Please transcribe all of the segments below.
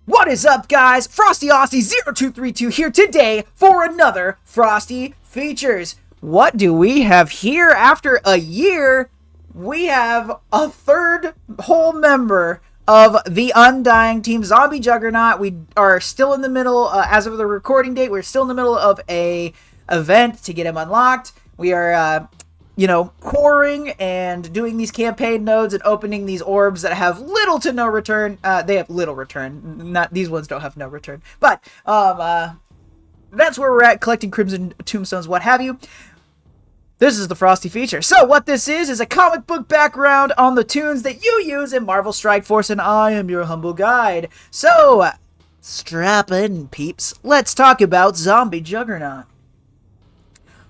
What is up, guys? Frosty Aussie 0232 here today for another Frosty Features. What do we have here after a year? We have a third whole member of the Undying Team, Zombie Juggernaut. We are still in the middle, as of the recording date, we're still in the middle of a event to get him unlocked. We are, coring and doing these campaign nodes and opening these orbs that have little to no return. They have little return. Not these ones don't have no return. But that's where we're at, collecting Crimson Tombstones, what have you. This is the Frosty Feature. So what this is a comic book background on the tunes that you use in Marvel Strike Force, and I am your humble guide. So, strap in, peeps. Let's talk about Zombie Juggernaut.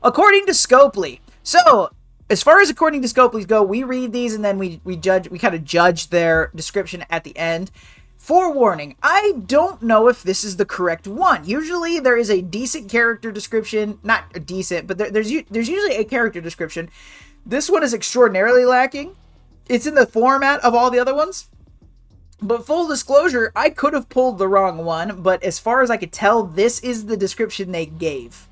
According to Scopely. So, as far as according to Scopely's go, we read these and then we kind of judge their description at the end. Forewarning, I don't know if this is the correct one. Usually there is a decent character description, not a decent, but there's usually a character description. This one is extraordinarily lacking. It's in the format of all the other ones. But full disclosure, I could have pulled the wrong one, but as far as I could tell, this is the description they gave.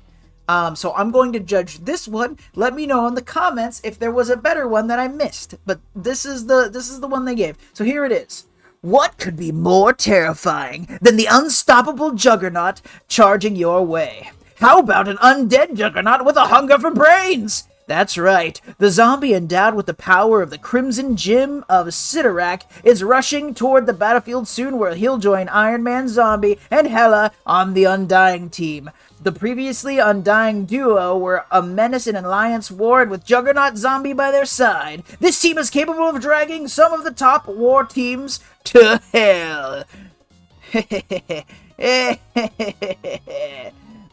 So I'm going to judge this one. Let me know in the comments if there was a better one that I missed. But this is the one they gave. So here it is. What could be more terrifying than the unstoppable Juggernaut charging your way? How about an undead Juggernaut with a hunger for brains? That's right, the zombie endowed with the power of the Crimson Gem of Sidorak is rushing toward the battlefield soon, where he'll join Iron Man Zombie and Hela on the Undying Team. The previously Undying duo were a menace in an alliance war, and with Juggernaut Zombie by their side, this team is capable of dragging some of the top war teams to hell.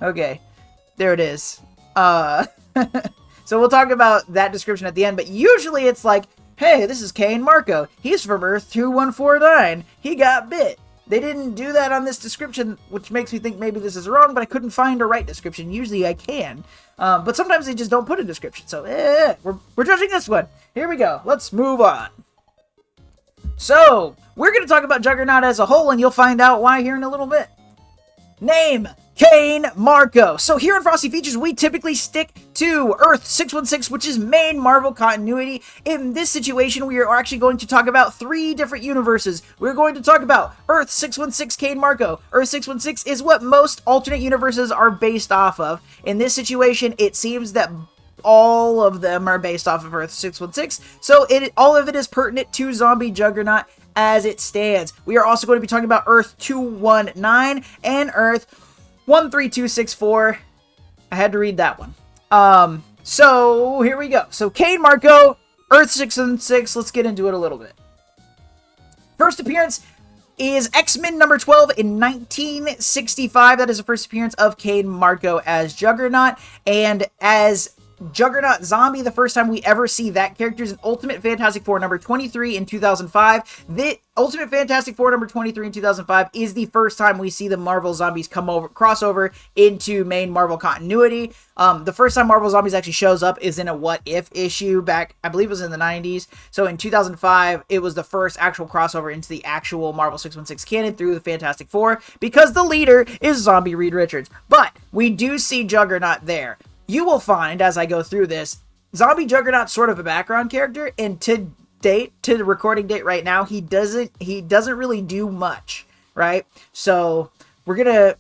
Okay, there it is. So we'll talk about that description at the end, but usually it's like, hey, this is Kane Marco. He's from Earth 2149. He got bit. They didn't do that on this description, which makes me think maybe this is wrong, but I couldn't find a right description. Usually I can. But sometimes they just don't put a description. So, we're judging this one. Here we go. Let's move on. So, we're going to talk about Juggernaut as a whole, and you'll find out why here in a little bit. Name, Kane Marco. So here in Frosty Features, we typically stick to Earth 616, which is main Marvel continuity. In this situation, we are actually going to talk about 3 different universes. We're going to talk about Earth 616 Kane Marco. Earth 616 is what most alternate universes are based off of. In this situation, it seems that all of them are based off of Earth 616, so all of it is pertinent to Zombie Juggernaut as it stands. We are also going to be talking about Earth 219 and Earth 13264. I had to read that one. So here we go. So Kane Marco, Earth 616. Let's get into it a little bit. First appearance is X-Men number 12 in 1965. That is the first appearance of Kane Marco as Juggernaut, and as Juggernaut Zombie, the first time we ever see that character is in Ultimate Fantastic Four number 23 in 2005. The Ultimate Fantastic Four number 23 in 2005 is the first time we see the Marvel Zombies crossover into main Marvel continuity. The first time Marvel Zombies actually shows up is in a What If issue back, I believe it was in the 90s. So in 2005, it was the first actual crossover into the actual Marvel 616 canon through the Fantastic Four, because the leader is Zombie Reed Richards. But we do see Juggernaut there. You will find, as I go through this, Zombie Juggernaut's sort of a background character, and to the recording date right now, he doesn't really do much, right? So we'll get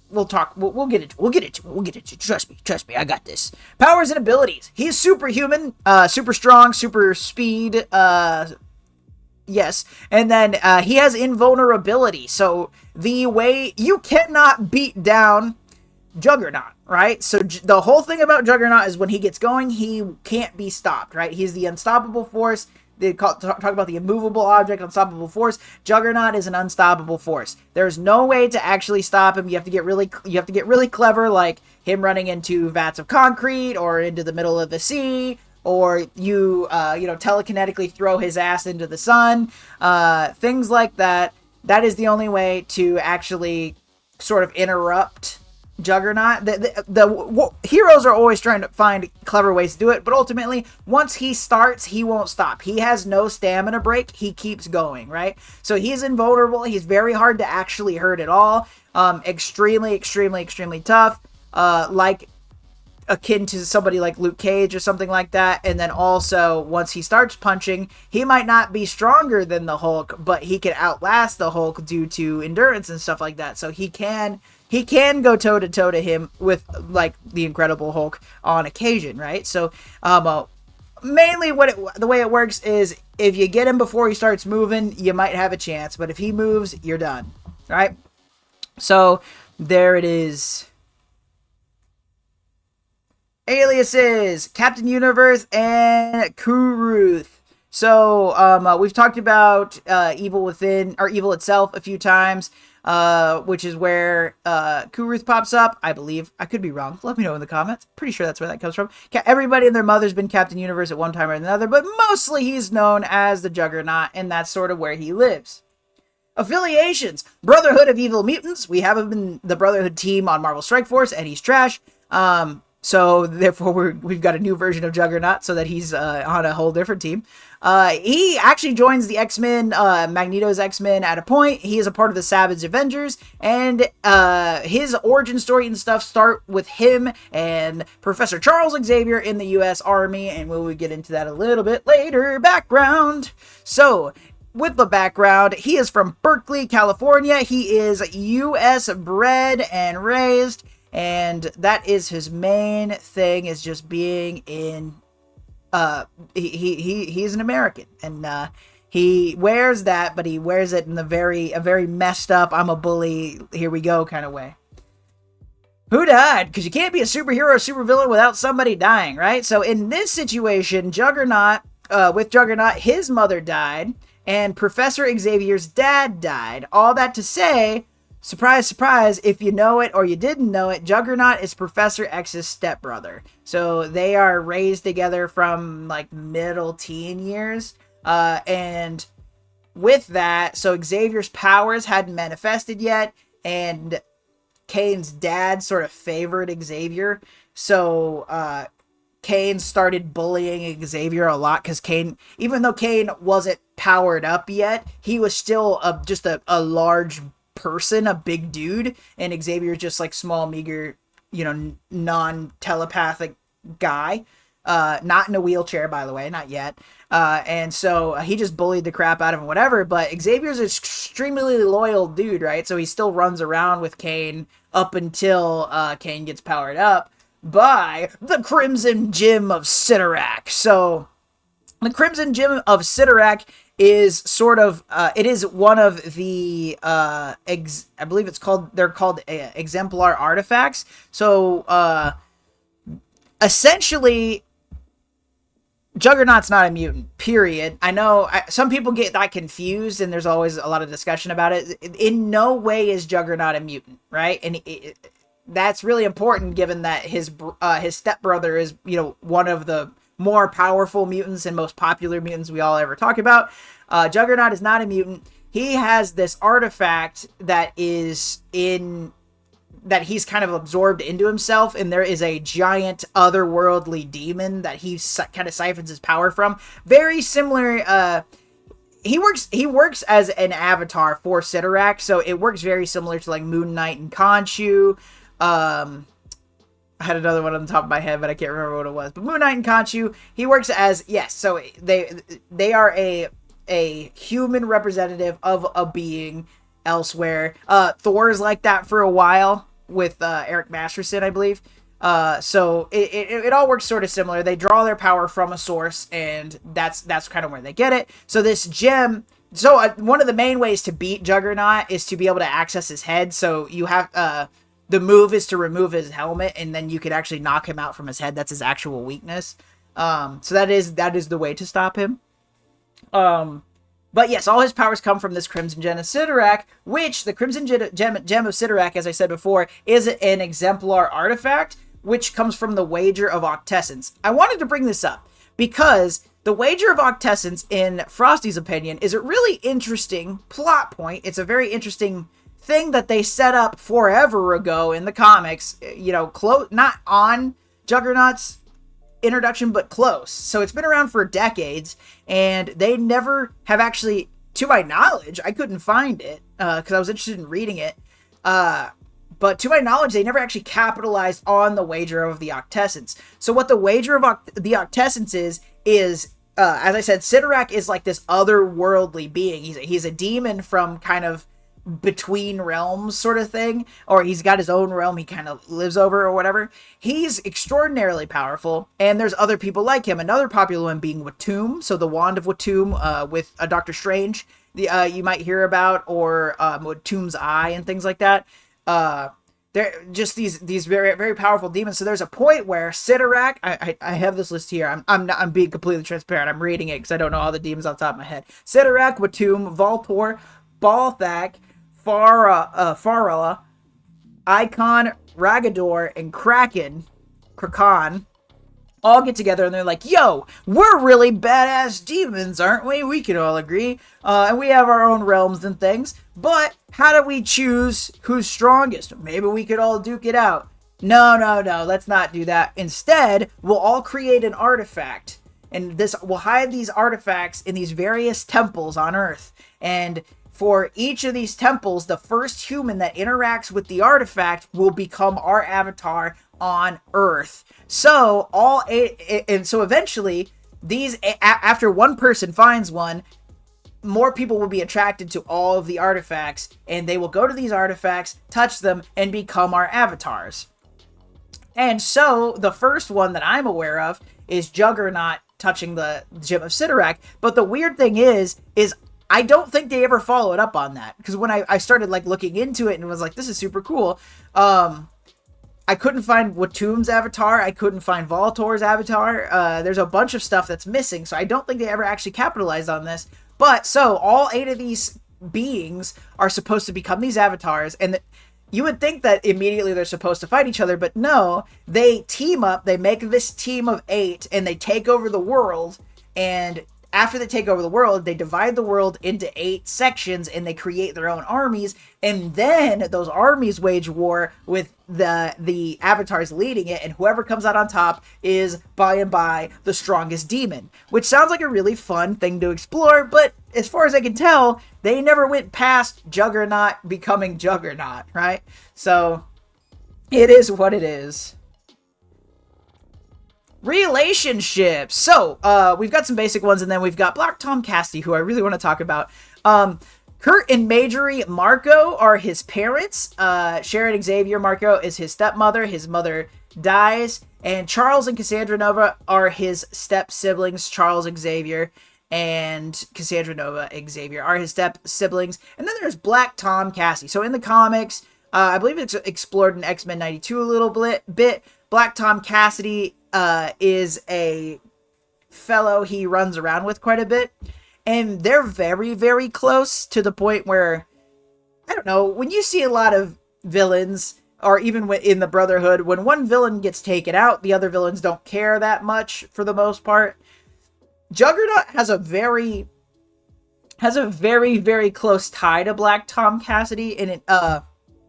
into it. Trust me, I got this. Powers and abilities. He's superhuman, super strong, super speed, yes, and then he has invulnerability. So the way you cannot beat down Juggernaut, right? So the whole thing about Juggernaut is when he gets going, he can't be stopped, right? He's the unstoppable force. They talk about the immovable object, unstoppable force. Juggernaut is an unstoppable force. There's no way to actually stop him. You have to get really clever, like him running into vats of concrete or into the middle of the sea, or you telekinetically throw his ass into the sun, things like that. That is the only way to actually sort of interrupt Juggernaut. Heroes are always trying to find clever ways to do it, but ultimately, once he starts, he won't stop. He has no stamina break. He keeps going, right? So he's invulnerable. He's very hard to actually hurt at all. Extremely, extremely, extremely tough. Like akin to somebody like Luke Cage or something like that. And then also, once he starts punching, he might not be stronger than the Hulk, but he can outlast the Hulk due to endurance and stuff like that. So he can go toe to toe to him with like the Incredible Hulk on occasion, right? So mainly the way it works is if you get him before he starts moving, you might have a chance, but if he moves, you're done, right? So there it is. Aliases, Captain Universe, and Kuruth. So, we've talked about Evil Within, or Evil itself, a few times, which is where Kuruth pops up, I believe. I could be wrong. Let me know in the comments. Pretty sure that's where that comes from. Everybody and their mother's been Captain Universe at one time or another, but mostly he's known as the Juggernaut, and that's sort of where he lives. Affiliations, Brotherhood of Evil Mutants. We have him in the Brotherhood team on Marvel Strike Force, and he's trash. So therefore we've got a new version of Juggernaut so that he's on a whole different team. He actually joins the X-Men, Magneto's X-Men at a point. He is a part of the Savage Avengers, and his origin story and stuff start with him and Professor Charles Xavier in the U.S. Army, and we'll get into that a little bit later. Background. So, with the background, he is from Berkeley, California. He is U.S. bred and raised. And that is his main thing, is just being in, he's an American, and, he wears that, but he wears it in a very messed up, I'm a bully, here we go kind of way. Who died? Because you can't be a superhero or supervillain without somebody dying, right? So in this situation, with Juggernaut, his mother died, and Professor Xavier's dad died. All that to say, surprise, surprise, if you know it or you didn't know it, Juggernaut is Professor X's stepbrother. So they are raised together from like middle teen years. And with that, so Xavier's powers hadn't manifested yet, and Kane's dad sort of favored Xavier. So Kane started bullying Xavier a lot because Kane, even though Kane wasn't powered up yet, he was still just a large person, a big dude, and Xavier's just like small, meager, non-telepathic guy, not in a wheelchair, by the way, not yet, and so he just bullied the crap out of him, whatever. But Xavier's an extremely loyal dude, right? So he still runs around with Kane up until Kane gets powered up by the Crimson Gem of Cyttorak. So the Crimson Gem of Cyttorak is sort of, it is one of the, I believe they're called exemplar artifacts. So, essentially, Juggernaut's not a mutant, period. I know some people get that confused, and there's always a lot of discussion about it. In no way is Juggernaut a mutant, right? And that's really important given that his stepbrother is, one of the more powerful mutants and most popular mutants we all ever talk about. Juggernaut is not a mutant. He has this artifact that he's kind of absorbed into himself, and there is a giant otherworldly demon that he kind of siphons his power from. Very similar. He works as an avatar for Cyttorak, so it works very similar to like Moon Knight and Khonshu. I had another one on the top of my head, but I can't remember what it was. But Moon Knight and Khonshu, he works as, yes, so they are a human representative of a being elsewhere. Thor is like that for a while with Eric Masterson, I believe. So it all works sort of similar. They draw their power from a source, and that's kind of where they get it. So this gem, one of the main ways to beat Juggernaut is to be able to access his head. So you have the move is to remove his helmet, and then you could actually knock him out from his head. That's his actual weakness. So that is the way to stop him. But yes, all his powers come from this Crimson Gem of Cyttorak, which the Crimson Gem of Cyttorak, as I said before, is an exemplar artifact, which comes from the Wager of Octessence. I wanted to bring this up because the Wager of Octessence, in Frosty's opinion, is a really interesting plot point. It's a very interesting thing that they set up forever ago in the comics, you know, not on Juggernaut's introduction, but close. So it's been around for decades, and they never have actually, to my knowledge, I couldn't find it because I was interested in reading it. But to my knowledge, they never actually capitalized on the wager of the Octessence. So what the wager of the Octessence is, as I said, Sidorak is like this otherworldly being. He's a demon from kind of between realms sort of thing, or he's got his own realm he kind of lives over or whatever. He's extraordinarily powerful, and there's other people like him. Another popular one being Watum, so the Wand of Watum with Doctor Strange, you might hear about, or Watum's Eye and things like that. They're just these very, very powerful demons. So there's a point where Sidorak, I have this list here. I'm being completely transparent. I'm reading it because I don't know all the demons off the top of my head. Sidorak, Watum, Voltor, Balthak, Farala, Icon, Ragador, and Kraken, all get together and they're like, yo, we're really badass demons, aren't we? We can all agree. And we have our own realms and things. But how do we choose who's strongest? Maybe we could all duke it out. No, let's not do that. Instead, we'll all create an artifact. And we'll hide these artifacts in these various temples on Earth. And for each of these temples, the first human that interacts with the artifact will become our avatar on Earth. So eventually, after one person finds one, more people will be attracted to all of the artifacts, and they will go to these artifacts, touch them, and become our avatars. And so the first one that I'm aware of is Juggernaut touching the Gem of Sidorak. But the weird thing is I don't think they ever followed up on that, because when I started like looking into it and was like, this is super cool, I couldn't find Watum's avatar, I couldn't find Voltor's avatar. There's a bunch of stuff that's missing, so I don't think they ever actually capitalized on this. But so all 8 of these beings are supposed to become these avatars, and you would think that immediately they're supposed to fight each other, but no, they team up, they make this team of 8, and they take over the world. And after they take over the world, they divide the world into 8 sections, and they create their own armies, and then those armies wage war with the avatars leading it, and whoever comes out on top is, by and by, the strongest demon. Which sounds like a really fun thing to explore, but as far as I can tell, they never went past Juggernaut becoming Juggernaut, right? So, it is what it is. Relationships. So, we've got some basic ones, and then we've got Black Tom Cassidy, who I really want to talk about. Kurt and Majorie Marco are his parents. Sharon Xavier Marco is his stepmother. His mother dies. And Charles and Cassandra Nova are his step-siblings. Charles Xavier and Cassandra Nova Xavier are his step-siblings. And then there's Black Tom Cassidy. So in the comics, I believe it's explored in X-Men 92 a little bit. Black Tom Cassidy is a fellow he runs around with quite a bit. And they're very, very close to the point where, I don't know, when you see a lot of villains, or even in the Brotherhood, when one villain gets taken out, the other villains don't care that much for the most part. Juggernaut has a very, very close tie to Black Tom Cassidy. And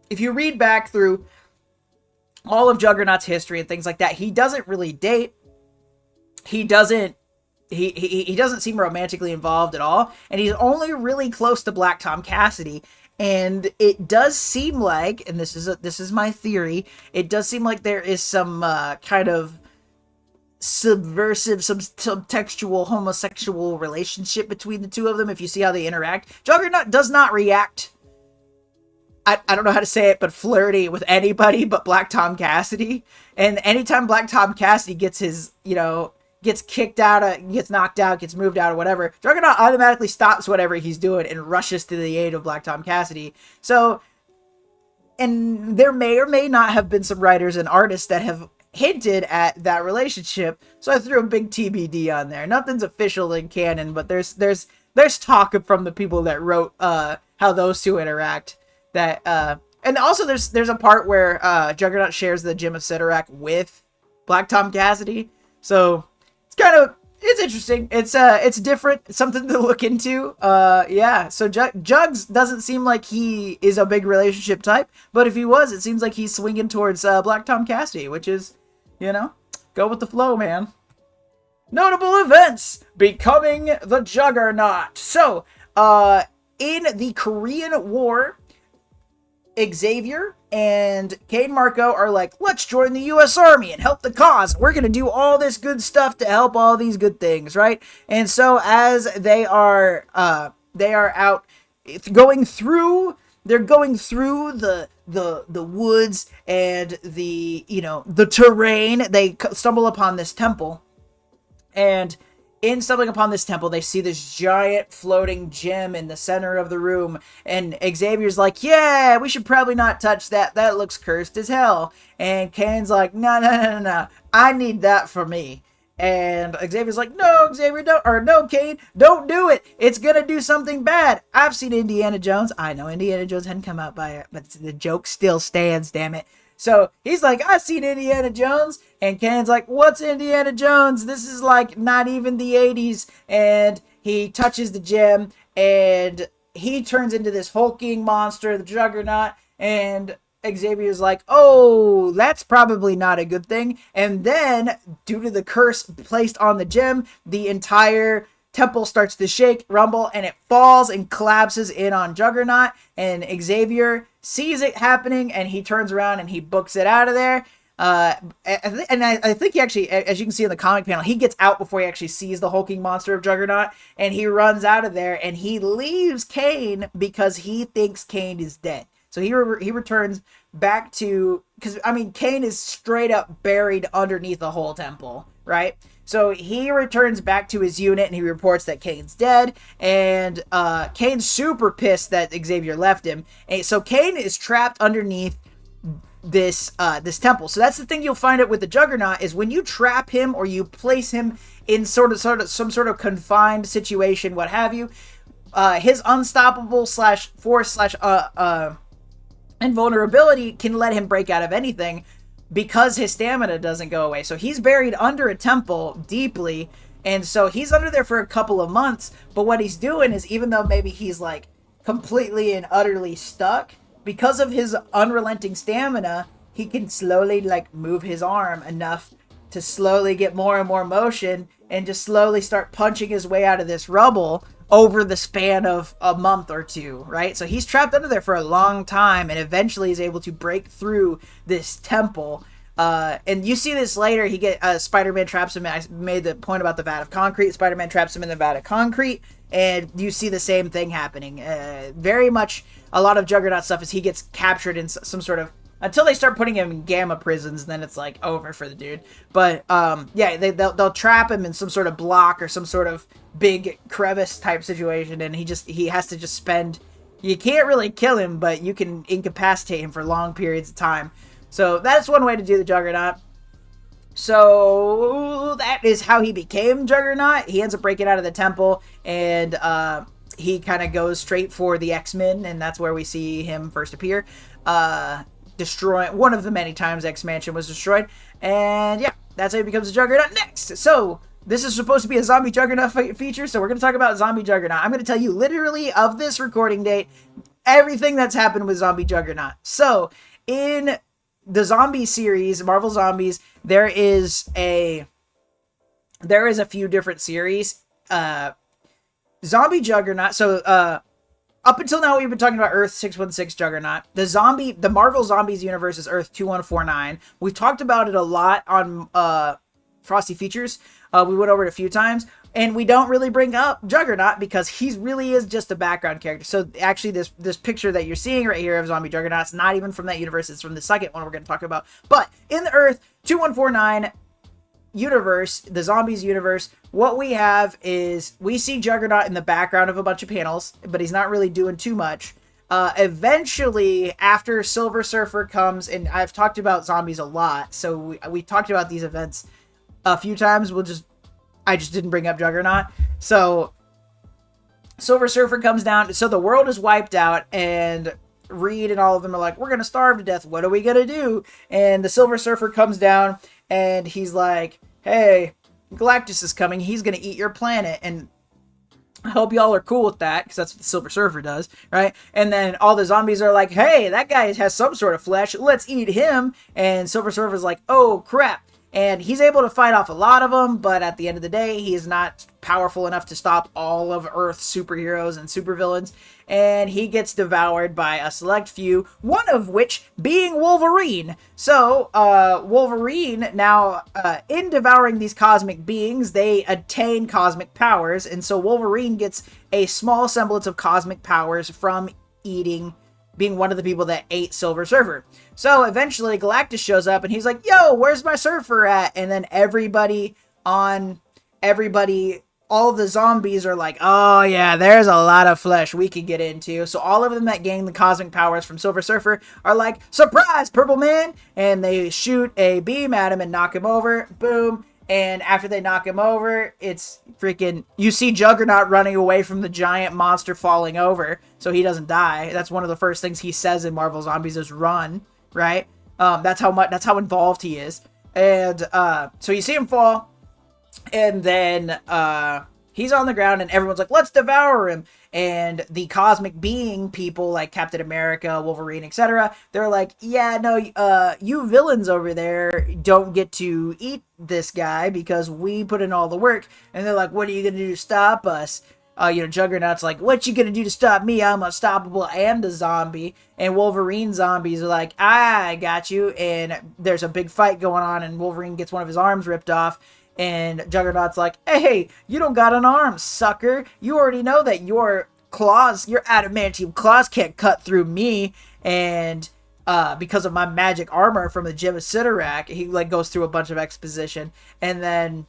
if you read back through all of Juggernaut's history and things like that, he doesn't really date. He doesn't seem romantically involved at all, and he's only really close to Black Tom Cassidy. And it does seem like, and this is my theory, it does seem like there is some kind of subversive, subtextual homosexual relationship between the two of them. If you see how they interact, Juggernaut does not react, I don't know how to say it, but flirty with anybody but Black Tom Cassidy. And anytime Black Tom Cassidy gets gets kicked out, gets knocked out, gets moved out or whatever, Juggernaut automatically stops whatever he's doing and rushes to the aid of Black Tom Cassidy. So, and there may or may not have been some writers and artists that have hinted at that relationship. So I threw a big TBD on there. Nothing's official in canon, but there's talk from the people that wrote how those two interact. And also there's a part where Juggernaut shares the Gem of Sidorak with Black Tom Cassidy. So it's interesting. It's different. It's something to look into. Yeah. So Jugs doesn't seem like he is a big relationship type, but if he was, it seems like he's swinging towards Black Tom Cassidy, which is, go with the flow, man. Notable events: becoming the Juggernaut. So, in the Korean War, Xavier and Kane Marco are like, let's join the U.S. Army and help the cause. We're going to do all this good stuff to help all these good things, right? And so as they are out going through, they're going through the woods and the terrain. They stumble upon this temple, and in stumbling upon this temple, they see this giant floating gem in the center of the room, and Xavier's like, yeah, we should probably not touch that. That looks cursed as hell. And Kane's like, no, I need that for me. And Xavier's like, no, Xavier, no, Kane, don't do it. It's gonna do something bad. I've seen Indiana Jones. I know Indiana Jones hadn't come out by it, but the joke still stands, damn it. So he's like, I've seen Indiana Jones. And Kane's like, what's Indiana Jones? This is like not even the 80s. And he touches the gem and he turns into this hulking monster, the Juggernaut. And Xavier's like, oh, that's probably not a good thing. And then, due to the curse placed on the gem, the entire temple starts to shake, rumble, and it falls and collapses in on Juggernaut. And Xavier sees it happening, and he turns around and he books it out of there. And I think he actually, as you can see in the comic panel, he gets out before he actually sees the hulking monster of Juggernaut, and he runs out of there, and he leaves Kane because he thinks Kane is dead. So he returns back to, because I mean, Kane is straight up buried underneath the whole temple, right? So he returns back to his unit and he reports that Kane's dead, and Kane's super pissed that Xavier left him. And so Kane is trapped underneath this temple. So that's the thing you'll find out with the Juggernaut, is when you trap him or you place him in sort of some sort of confined situation, what have you, his unstoppable force invulnerability can let him break out of anything, because his stamina doesn't go away. So he's buried under a temple deeply, and so he's under there for a couple of months. But what he's doing is, even though maybe he's like completely and utterly stuck, because of his unrelenting stamina, he can slowly like move his arm enough to slowly get more and more motion and just slowly start punching his way out of this rubble over the span of a month or two, right? So he's trapped under there for a long time, and eventually is able to break through this temple. And you see this later. Spider-Man traps him. I made the point about the vat of concrete. Spider-Man traps him in the vat of concrete, and you see the same thing happening. Very much a lot of Juggernaut stuff is he gets captured in some sort of, until they start putting him in gamma prisons, then it's like over for the dude. But yeah, they'll trap him in some sort of block or some sort of big crevice type situation, and he has to just spend. You can't really kill him, but you can incapacitate him for long periods of time. So that's one way to do the Juggernaut. So that is how he became Juggernaut. He ends up breaking out of the temple, and he kind of goes straight for the X-Men, and that's where we see him first appear. Destroying one of the many times X-Mansion was destroyed. And yeah, that's how he becomes a Juggernaut next. So this is supposed to be a zombie Juggernaut feature, so we're going to talk about zombie Juggernaut. I'm going to tell you literally of this recording date everything that's happened with zombie Juggernaut. So in the zombie series, Marvel Zombies, there is a few different series. Zombie Juggernaut. So up until now, we've been talking about Earth 616 Juggernaut. The Marvel Zombies universe is Earth 2149. We've talked about it a lot on Frosty Features. We went over it a few times, and we don't really bring up Juggernaut because he really is just a background character. So actually, this picture that you're seeing right here of Zombie Juggernaut's not even from that universe. It's from the second one we're going to talk about. But in the Earth 2149 universe, the Zombies universe, what we have is we see Juggernaut in the background of a bunch of panels, but he's not really doing too much. Eventually, after Silver Surfer comes, and I've talked about zombies a lot, so we talked about these events a few times. I just didn't bring up Juggernaut. So Silver Surfer comes down, so the world is wiped out, and Reed and all of them are like, we're gonna starve to death, what are we gonna do? And the Silver Surfer comes down, and he's like, hey, Galactus is coming. He's gonna eat your planet, and I hope y'all are cool with that, because that's what the Silver Surfer does, right? And then all the zombies are like, hey, that guy has some sort of flesh. Let's eat him. And Silver Surfer's like, oh, crap. And he's able to fight off a lot of them, but at the end of the day, he is not powerful enough to stop all of Earth's superheroes and supervillains. And he gets devoured by a select few, one of which being Wolverine. So, Wolverine, now, in devouring these cosmic beings, they attain cosmic powers. And so Wolverine gets a small semblance of cosmic powers from being one of the people that ate Silver Surfer. So eventually Galactus shows up and he's like, yo, where's my surfer at? And then all the zombies are like, oh yeah, there's a lot of flesh we could get into. So all of them that gain the cosmic powers from Silver Surfer are like, surprise, Purple Man! And they shoot a beam at him and knock him over. Boom. And after they knock him over, it's freaking... You see Juggernaut running away from the giant monster falling over, so he doesn't die. That's one of the first things he says in Marvel Zombies is run, right? That's how involved he is. And so you see him fall, and then he's on the ground, and everyone's like, let's devour him. And the cosmic being people like Captain America, Wolverine, etc., they're like, yeah, no, you villains over there don't get to eat this guy because we put in all the work. And they're like, what are you going to do to stop us? Juggernaut's like, what you going to do to stop me? I'm unstoppable and a zombie. And Wolverine zombies are like, I got you. And there's a big fight going on, and Wolverine gets one of his arms ripped off. And Juggernaut's like, hey, you don't got an arm, sucker. You already know that your claws, your adamantium claws can't cut through me. And because of my magic armor from the Gem of Sidorak, he goes through a bunch of exposition. And then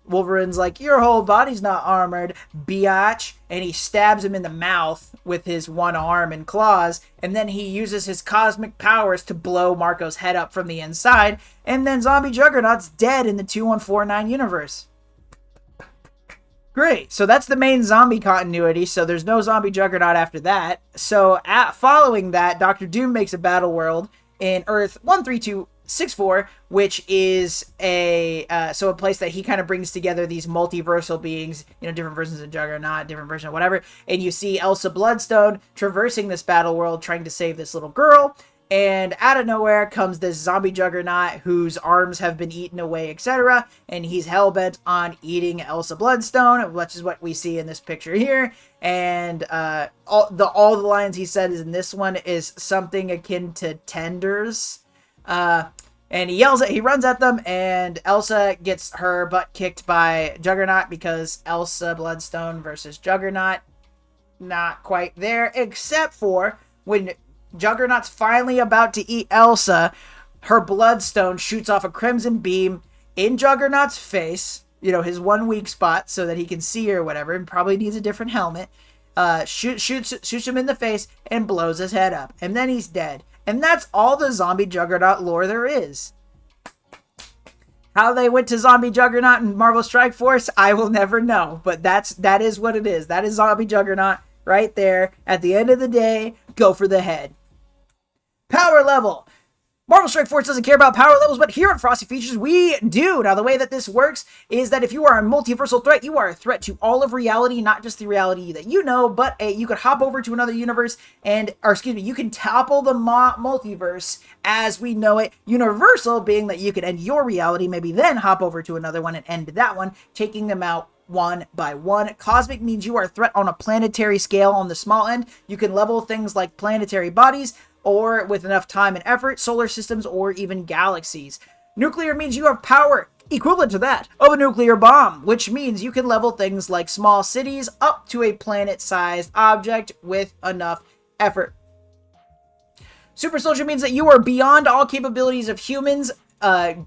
Wolverine's like, your whole body's not armored, biatch. And he stabs him in the mouth with his one arm and claws. And then he uses his cosmic powers to blow Marco's head up from the inside. And then Zombie Juggernaut's dead in the 2149 universe. Great. So that's the main zombie continuity. So there's no Zombie Juggernaut after that. So following that, Dr. Doom makes a battle world in Earth 13264, which is a place that he kind of brings together these multiversal beings, different versions of Juggernaut, different version of whatever. And you see Elsa Bloodstone traversing this battle world trying to save this little girl. And out of nowhere comes this zombie Juggernaut whose arms have been eaten away, etc. And he's hellbent on eating Elsa Bloodstone, which is what we see in this picture here. And all the lines he said in this one is something akin to tenders. And he runs at them, and Elsa gets her butt kicked by Juggernaut because Elsa Bloodstone versus Juggernaut, not quite there, except for when Juggernaut's finally about to eat Elsa, her Bloodstone shoots off a crimson beam in Juggernaut's face, his one weak spot, so that he can see or whatever, and probably needs a different helmet. Shoots him in the face and blows his head up, and then he's dead. And that's all the Zombie Juggernaut lore there is. How they went to Zombie Juggernaut and Marvel Strike Force, I will never know, but that is what it is. That is Zombie Juggernaut right there. At the end of the day, go for the head. Power level. Marvel Strike Force doesn't care about power levels, but here at Frosty Features, we do. Now, the way that this works is that if you are a multiversal threat, you are a threat to all of reality, not just the reality that you know, but you could hop over to another universe you can topple the multiverse as we know it. Universal being that you could end your reality, maybe then hop over to another one and end that one, taking them out one by one. Cosmic means you are a threat on a planetary scale on the small end. You can level things like planetary bodies, or with enough time and effort, solar systems, or even galaxies. Nuclear means you have power equivalent to that of a nuclear bomb, which means you can level things like small cities up to a planet-sized object with enough effort. Super soldier means that you are beyond all capabilities of humans,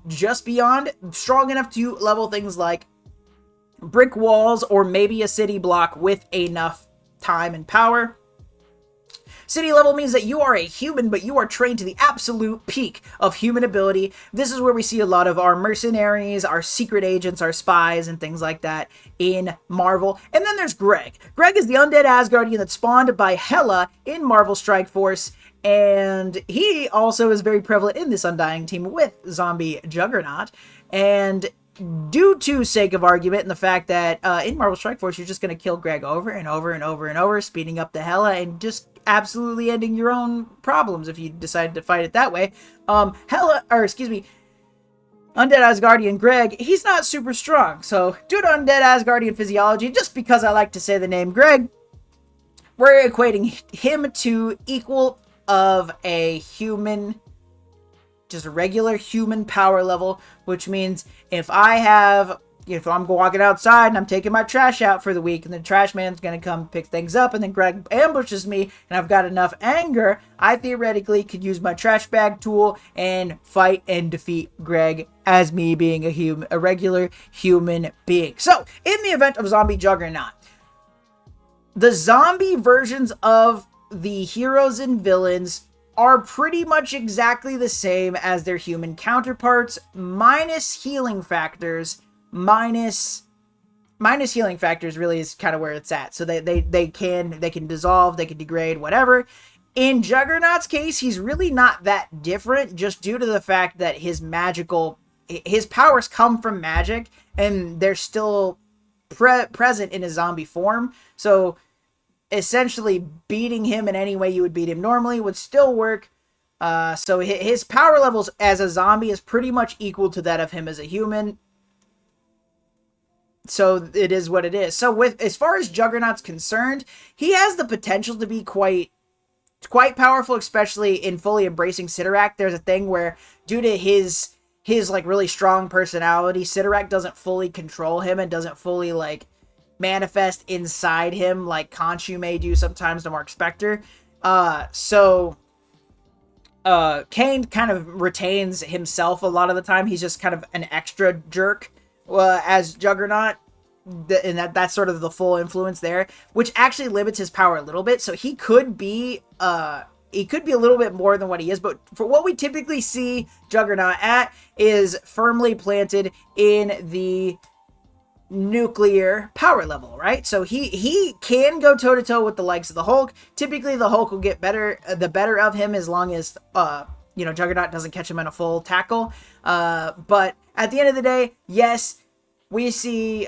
just beyond, strong enough to level things like brick walls or maybe a city block with enough time and power. City level means that you are a human, but you are trained to the absolute peak of human ability. This is where we see a lot of our mercenaries, our secret agents, our spies, and things like that in Marvel. And then there's Greg. Greg is the undead Asgardian that's spawned by Hela in Marvel Strike Force, and he also is very prevalent in this Undying team with Zombie Juggernaut. And due to sake of argument and the fact that in Marvel Strike Force, you're just going to kill Greg over and over and over and over, speeding up the hella and just absolutely ending your own problems if you decide to fight it that way. Undead Asgardian Greg, he's not super strong. So due to Undead Asgardian physiology, just because I like to say the name Greg, we're equating him to equal of a human, just a regular human power level, which means if I'm walking outside and I'm taking my trash out for the week and the trash man's going to come pick things up and then Greg ambushes me and I've got enough anger, I theoretically could use my trash bag tool and fight and defeat Greg as me being a regular human being. So, in the event of Zombie Juggernaut, the zombie versions of the heroes and villains are pretty much exactly the same as their human counterparts, minus healing factors. Minus healing factors really is kind of where it's at. So they can dissolve, they can degrade, whatever. In Juggernaut's case, he's really not that different, just due to the fact that his powers come from magic, and they're still present in his zombie form. So essentially beating him in any way you would beat him normally would still work. So his power levels as a zombie is pretty much equal to that of him as a human. So it is what it is. So as far as Juggernaut's concerned, he has the potential to be quite powerful, especially in fully embracing Sidorak. There's a thing where, due to his like really strong personality, Sidorak doesn't fully control him and doesn't fully like manifest inside him like Khonshu may do sometimes to Mark Spector. So Kane kind of retains himself a lot of the time. He's just kind of an extra jerk as Juggernaut, and that's sort of the full influence there, which actually limits his power a little bit. So he could be a little bit more than what he is, but for what we typically see Juggernaut at is firmly planted in the nuclear power level, right? So he can go toe-to-toe with the likes of the Hulk. Typically the Hulk will get the better of him as long as Juggernaut doesn't catch him in a full tackle. But at the end of the day, yes, we see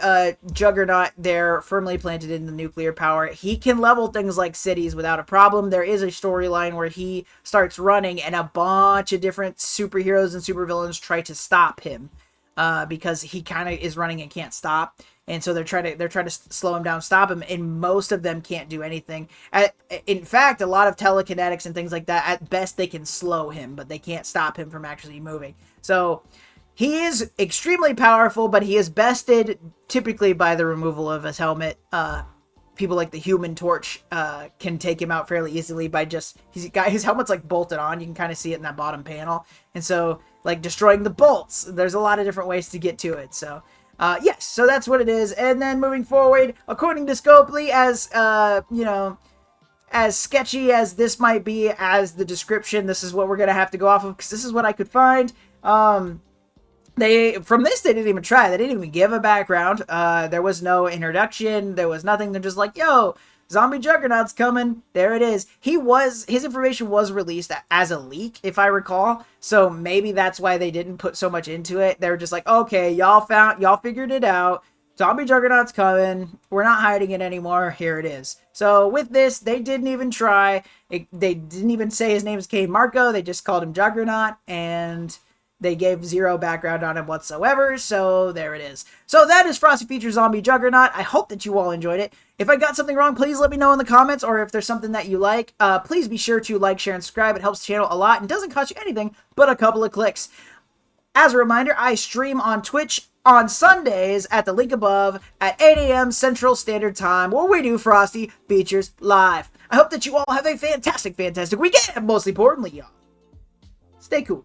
Juggernaut there firmly planted in the nuclear power. He can level things like cities without a problem. There is a storyline where he starts running and a bunch of different superheroes and supervillains try to stop him because he kind of is running and can't stop. And so they're trying to slow him down, stop him, and most of them can't do anything. In fact, a lot of telekinetics and things like that, at best they can slow him, but they can't stop him from actually moving. So he is extremely powerful, but he is bested typically by the removal of his helmet. People like the Human Torch can take him out fairly easily by his helmet's like bolted on. You can kind of see it in that bottom panel. And so like destroying the bolts, there's a lot of different ways to get to it. So yes, so that's what it is. And then moving forward, according to Scopely, as sketchy as this might be as the description, this is what we're going to have to go off of, because this is what I could find. They didn't even try. They didn't even give a background. There was no introduction. There was nothing. They're just like, yo, Zombie Juggernaut's coming. There it is. His information was released as a leak, if I recall. So maybe that's why they didn't put so much into it. They were just like, okay, y'all figured it out. Zombie Juggernaut's coming. We're not hiding it anymore. Here it is. So with this, they didn't even try. They didn't even say his name is Kane Marco. They just called him Juggernaut, and they gave zero background on him whatsoever, so there it is. So that is Frosty Features Zombie Juggernaut. I hope that you all enjoyed it. If I got something wrong, please let me know in the comments, or if there's something that you like, please be sure to like, share, and subscribe. It helps the channel a lot and doesn't cost you anything but a couple of clicks. As a reminder, I stream on Twitch on Sundays at the link above at 8 a.m. Central Standard Time, where we do Frosty Features live. I hope that you all have a fantastic weekend, and most importantly, y'all, stay cool.